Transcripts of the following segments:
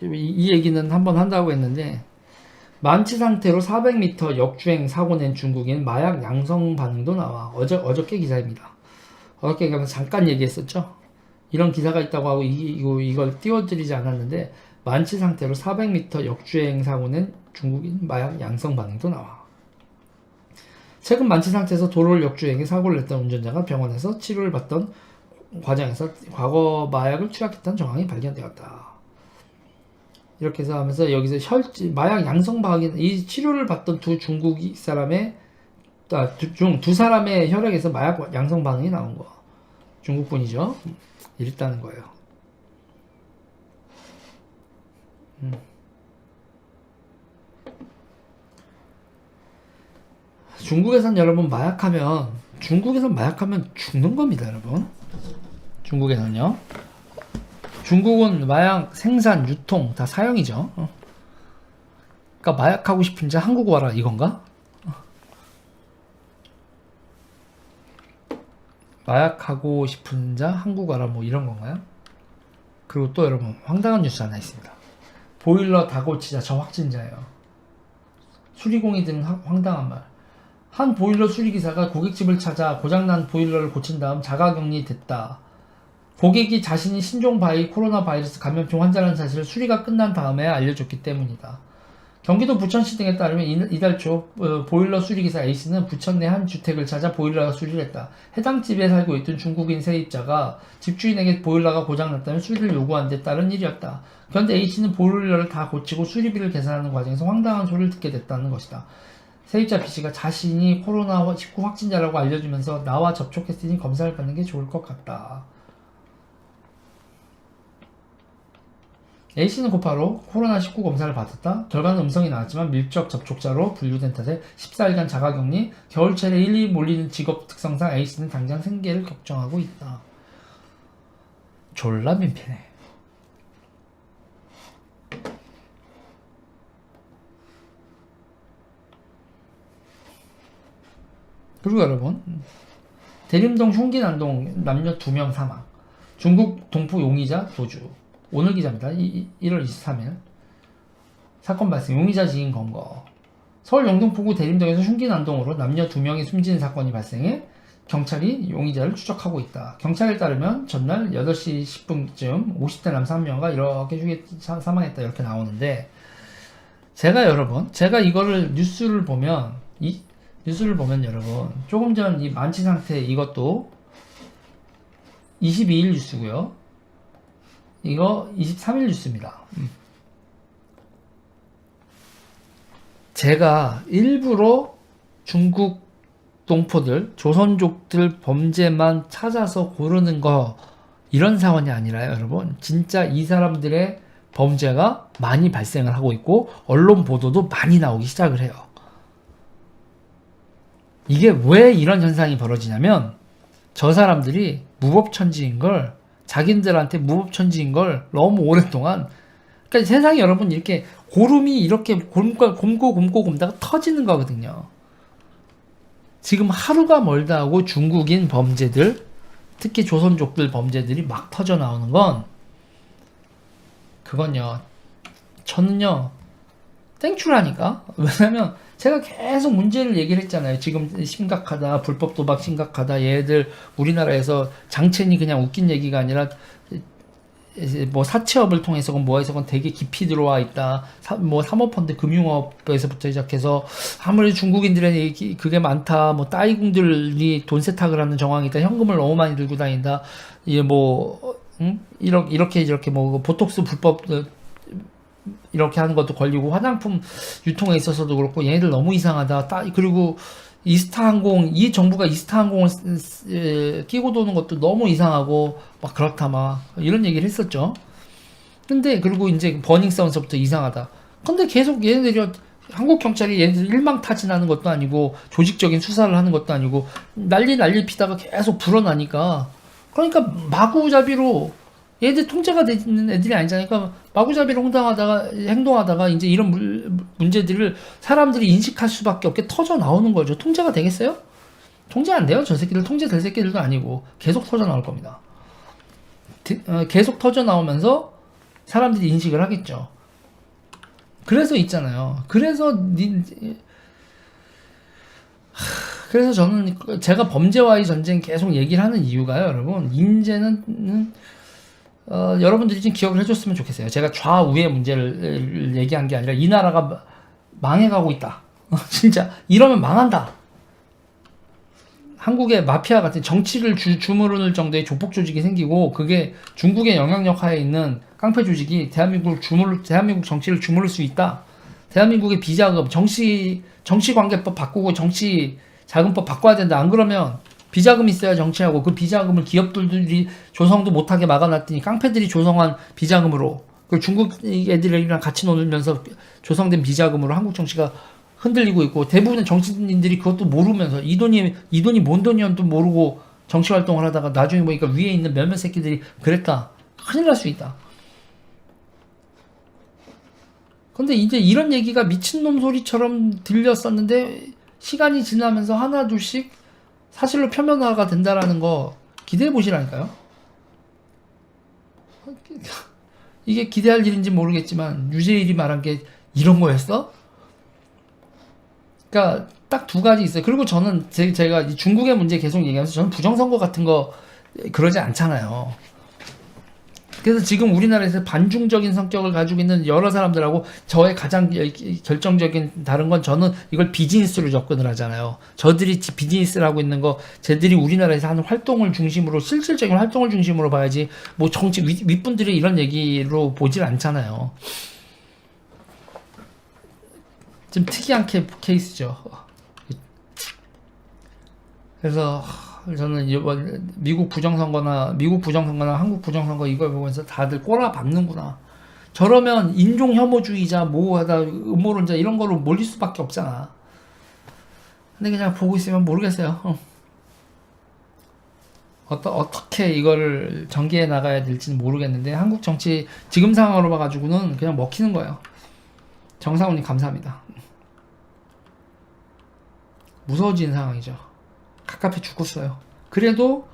이 얘기는 한번 한다고 했는데, 만취 상태로 400m 역주행 사고 낸 중국인 마약 양성 반응도 나와. 어저께 기사입니다. 어저께 가면 잠깐 얘기했었죠. 이런 기사가 있다고 하고 이걸 띄워드리지 않았는데, 만취 상태로 400m 역주행 사고 낸 중국인 마약 양성 반응도 나와. 최근 만취 상태에서 도로를 역주행해 사고를 냈던 운전자가 병원에서 치료를 받던 과정에서 과거 마약을 투약했다는 정황이 발견되었다. 이렇게 해서 하면서 여기서 마약 양성 반응, 이 치료를 받던 두 중국 사람의 두 사람의 혈액에서 마약 양성 반응이 나온 거. 중국 분이죠. 이랬다는 거예요. 중국에선 여러분 중국에선 마약하면 죽는 겁니다, 여러분. 중국에는요. 중국은 마약 생산, 유통 다 사형이죠. 그러니까 마약하고 싶은 자 한국 와라 이건가? 마약하고 싶은 자 한국 와라 뭐 이런 건가요? 그리고 또 여러분 황당한 뉴스 하나 있습니다. 보일러 다 고치자 저 확진자예요. 수리공이 든 황당한 말. 한 보일러 수리기사가 고깃집을 찾아 고장난 보일러를 고친 다음 자가격리 됐다. 고객이 자신이 코로나 바이러스 감염증 환자라는 사실을 수리가 끝난 다음에 알려줬기 때문이다. 경기도 부천시 등에 따르면 이달 초 보일러 수리기사 A씨는 부천 내 한 주택을 찾아 보일러 수리를 했다. 해당 집에 살고 있던 중국인 세입자가 집주인에게 보일러가 고장났다면 수리를 요구한 데 따른 일이었다. 그런데 A씨는 보일러를 다 고치고 수리비를 계산하는 과정에서 황당한 소리를 듣게 됐다는 것이다. 세입자 B씨가 자신이 코로나19 확진자라고 알려주면서 나와 접촉했으니 검사를 받는 게 좋을 것 같다. A씨는 곧바로 코로나19 검사를 받았다. 결과는 음성이 나왔지만 밀접 접촉자로 분류된 탓에 14일간 자가격리, 겨울철에 일일이 몰리는 직업 특성상 A씨는 당장 생계를 걱정하고 있다. 졸라 민폐네. 그리고 여러분, 대림동 흉기난동 남녀 2명 사망. 중국 동포 용의자 도주. 오늘 기자입니다. 1월 23일. 사건 발생, 용의자 지인 검거. 서울 영등포구 대림동에서 흉기난동으로 남녀 2명이 숨진 사건이 발생해 경찰이 용의자를 추적하고 있다. 경찰에 따르면 전날 8시 10분쯤 50대 남자 1명가 이렇게 사망했다 이렇게 나오는데, 제가 이거를 뉴스를 보면 여러분, 조금 전 이 만취 상태 이것도 22일 뉴스고요. 이거 23일 뉴스입니다. 제가 일부러 중국 동포들, 조선족들 범죄만 찾아서 고르는 거 이런 사원이 아니라요, 여러분. 진짜 이 사람들의 범죄가 많이 발생을 하고 있고 언론 보도도 많이 나오기 시작을 해요. 이게 왜 이런 현상이 벌어지냐면 저 사람들이 자기들한테 무법천지인 걸 너무 오랫동안, 그러니까 세상에 여러분 이렇게 고름이 이렇게 곰다가 터지는 거거든요. 지금 하루가 멀다 하고 중국인 범죄들, 특히 조선족들 범죄들이 막 터져 나오는 건, 그건요, 저는요 땡큐라니까. 왜냐면 제가 계속 문제를 얘기를 했잖아요. 지금 심각하다, 불법 도박 심각하다, 얘들 우리나라에서 장첸이 그냥 웃긴 얘기가 아니라 뭐 사채업을 통해서건 뭐해서건 되게 깊이 들어와 있다. 뭐 사모펀드 금융업에서부터 시작해서 아무래도 중국인들의 그게 많다. 뭐 따이궁들이 돈 세탁을 하는 정황이 있다. 현금을 너무 많이 들고 다닌다. 이게 뭐 이렇게 뭐 보톡스 불법 이렇게 하는 것도 걸리고, 화장품 유통에 있어서도 그렇고 얘네들 너무 이상하다. 그리고 이스타항공, 이 정부가 이스타항공을 끼고 도는 것도 너무 이상하고 막 그렇다 막 이런 얘기를 했었죠. 근데 그리고 이제 버닝썬서부터 이상하다. 근데 계속 얘네들이, 한국 경찰이 얘네들 일망타진하는 것도 아니고 조직적인 수사를 하는 것도 아니고 난리 피다가 계속 불어나니까, 그러니까 마구잡이로 얘들 통제가 되는 애들이 아니잖아요. 그러니까 마구잡이로 행동하다가 이제 이런 문제들을 사람들이 인식할 수밖에 없게 터져 나오는 거죠. 통제가 되겠어요? 통제 안 돼요. 저 새끼들 통제될 새끼들도 아니고 계속 터져 나올 겁니다. 계속 터져 나오면서 사람들이 인식을 하겠죠. 그래서 있잖아요. 그래서 저는 제가 범죄와의 전쟁 계속 얘기를 하는 이유가요, 여러분. 인제는 여러분들이 좀 기억을 해줬으면 좋겠어요. 제가 좌우의 문제를 얘기한 게 아니라 이 나라가 망해가고 있다. 진짜 이러면 망한다. 한국의 마피아 같은 정치를 주무르는 정도의 조폭 조직이 생기고 그게 중국의 영향력 하에 있는 깡패 조직이 대한민국 정치를 주무를 수 있다. 대한민국의 비자금, 정치관계법 바꾸고 정치 자금법 바꿔야 된다. 안 그러면 비자금 있어야 정치하고 그 비자금을 기업들이 조성도 못하게 막아놨더니 깡패들이 조성한 비자금으로 그 중국 애들이랑 같이 놀면서 조성된 비자금으로 한국 정치가 흔들리고 있고 대부분의 정치인들이 그것도 모르면서 이 돈이 뭔 돈이었도 모르고 정치 활동을 하다가 나중에 보니까 위에 있는 몇몇 새끼들이 그랬다. 큰일 날 수 있다. 근데 이제 이런 얘기가 미친놈 소리처럼 들렸었는데 시간이 지나면서 하나 둘씩 사실로 표면화가 된다라는 거 기대해 보시라니까요. 이게 기대할 일인지 모르겠지만 유재일이 말한 게 이런 거였어? 그러니까 딱 두 가지 있어요. 그리고 저는 제가 중국의 문제 계속 얘기하면서 저는 부정선거 같은 거 그러지 않잖아요. 그래서 지금 우리나라에서 반중적인 성격을 가지고 있는 여러 사람들하고 저의 가장 결정적인 다른 건 저는 이걸 비즈니스로 접근을 하잖아요. 저들이 비즈니스를 하고 있는 거 쟤들이 우리나라에서 하는 활동을 중심으로 실질적인 활동을 중심으로 봐야지 뭐 정치 윗분들이 이런 얘기로 보질 않잖아요. 좀 특이한 케이스죠. 그래서 저는 이번 미국 부정선거나 한국 부정선거 이걸 보면서 다들 꼬라박는구나. 저러면 인종 혐오주의자 뭐하다 음모론자 이런 거로 몰릴 수밖에 없잖아. 근데 그냥 보고 있으면 모르겠어요. 어떻게 이거를 전개해 나가야 될지는 모르겠는데 한국 정치 지금 상황으로 봐가지고는 그냥 먹히는 거예요. 정상훈님 감사합니다. 무서워진 상황이죠. 갑갑해 죽겠어요. 그래도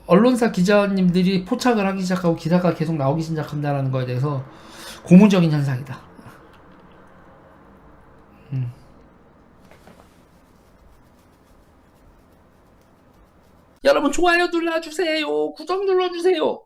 언론사 기자님들이 포착을 하기 시작하고 기사가 계속 나오기 시작한다는 거에 대해서 고무적인 현상이다. 여러분 좋아요 눌러주세요. 구독 눌러주세요.